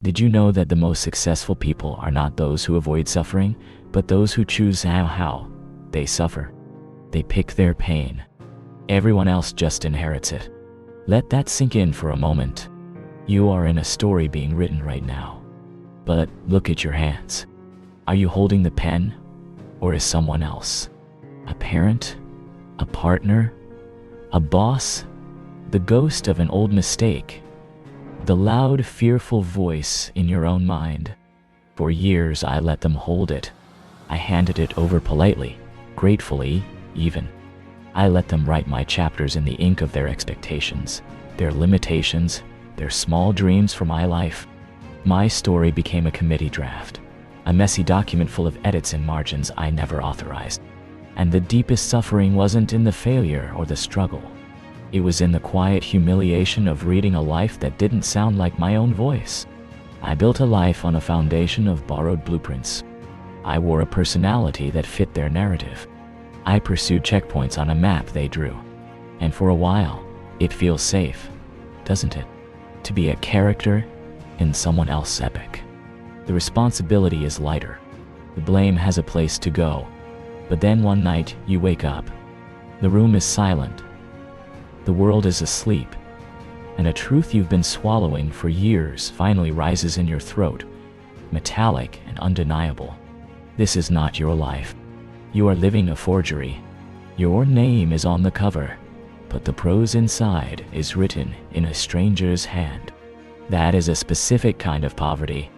Did you know that the most successful people are not those who avoid suffering, but those who choose how they suffer? They pick their pain. Everyone else just inherits it. Let that sink in for a moment. You are in a story being written right now. But look at your hands. Are you holding the pen, or is someone else? A parent? A partner? A boss? The ghost of an old mistake? The loud, fearful voice in your own mind? For years I let them hold it. I handed it over politely, gratefully, even. I let them write my chapters in the ink of their expectations, their limitations, their small dreams for my life. My story became a committee draft, a messy document full of edits and margins I never authorized. And the deepest suffering wasn't in the failure or the struggle. It was in the quiet humiliation of reading a life that didn't sound like my own voice. I built a life on a foundation of borrowed blueprints. I wore a personality that fit their narrative. I pursued checkpoints on a map they drew. And for a while, it feels safe, doesn't it? To be a character in someone else's epic. The responsibility is lighter. The blame has a place to go. But then one night, you wake up. The room is silent. The world is asleep. And a truth you've been swallowing for years finally rises in your throat, metallic and undeniable. This is not your life. You are living a forgery. Your name is on the cover, but the prose inside is written in a stranger's hand. That is a specific kind of poverty,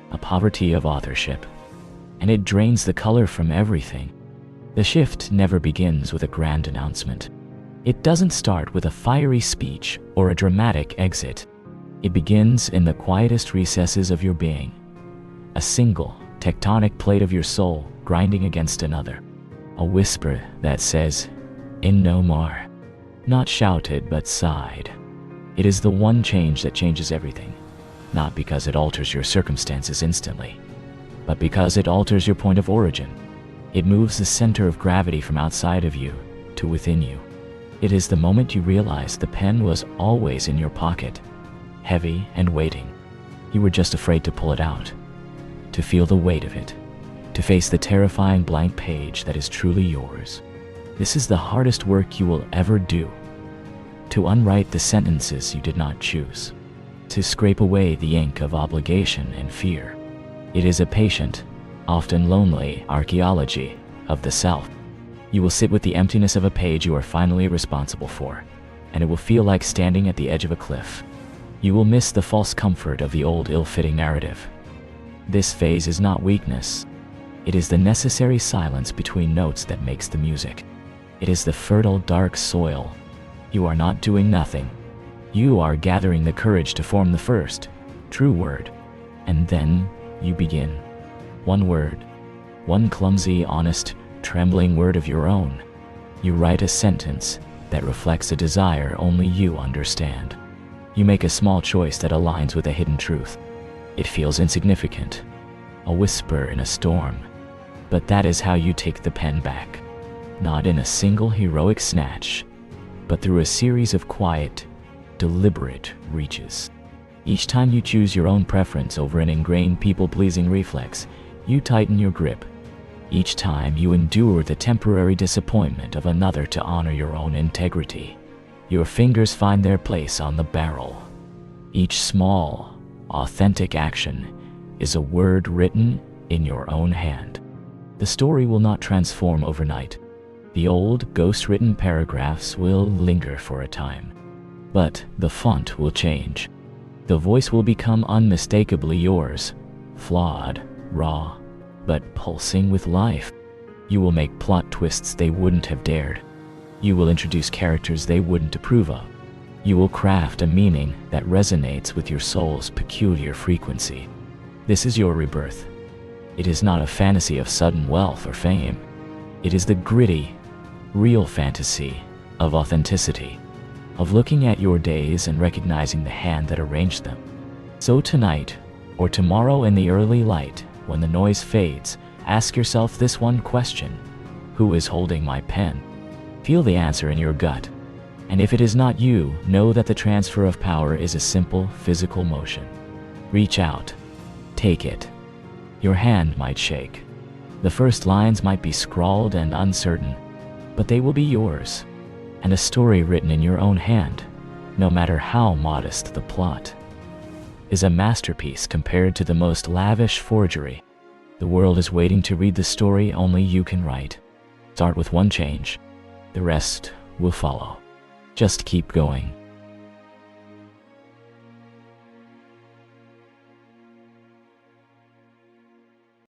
a poverty of authorship. And it drains the color from everything. The shift never begins with a grand announcement. It doesn't start with a fiery speech or a dramatic exit. It begins in the quietest recesses of your being. A single, tectonic plate of your soul grinding against another. A whisper that says, "In no more." Not shouted, but sighed. It is the one change that changes everything. Not because it alters your circumstances instantly, but because it alters your point of origin. It moves the center of gravity from outside of you to within you. It is the moment you realize the pen was always in your pocket, heavy and waiting. You were just afraid to pull it out, to feel the weight of it, to face the terrifying blank page that is truly yours. This is the hardest work you will ever do. To unwrite the sentences you did not choose, to scrape away the ink of obligation and fear. It is a patient, often lonely archaeology of the self. You will sit with the emptiness of a page you are finally responsible for, and it will feel like standing at the edge of a cliff. You will miss the false comfort of the old ill-fitting narrative. This phase is not weakness. It is the necessary silence between notes that makes the music. It is the fertile, dark soil. You are not doing nothing. You are gathering the courage to form the first, true word. And then you begin. One word. One clumsy, honest, trembling word of your own. You write a sentence that reflects a desire only you understand. You make a small choice that aligns with a hidden truth. It feels insignificant, a whisper in a storm. But that is how you take the pen back. Not in a single heroic snatch, but through a series of quiet, deliberate reaches. Each time you choose your own preference over an ingrained people-pleasing reflex, you tighten your grip. Each time you endure the temporary disappointment of another to honor your own integrity. Your fingers find their place on the barrel. Each small, authentic action is a word written in your own hand. The story will not transform overnight. The old, ghost-written paragraphs will linger for a time. But the font will change. The voice will become unmistakably yours, flawed, raw, but pulsing with life. You will make plot twists they wouldn't have dared. You will introduce characters they wouldn't approve of. You will craft a meaning that resonates with your soul's peculiar frequency. This is your rebirth. It is not a fantasy of sudden wealth or fame. It is the gritty, real fantasy of authenticity, of looking at your days and recognizing the hand that arranged them. So tonight, or tomorrow in the early light, when the noise fades, ask yourself this one question: who is holding my pen? Feel the answer in your gut. And if it is not you, know that the transfer of power is a simple physical motion. Reach out. Take it. Your hand might shake. The first lines might be scrawled and uncertain, but they will be yours, and a story written in your own hand, no matter how modest the plot, is a masterpiece compared to the most lavish forgery. The world is waiting to read the story only you can write. Start with one change. The rest will follow. Just keep going.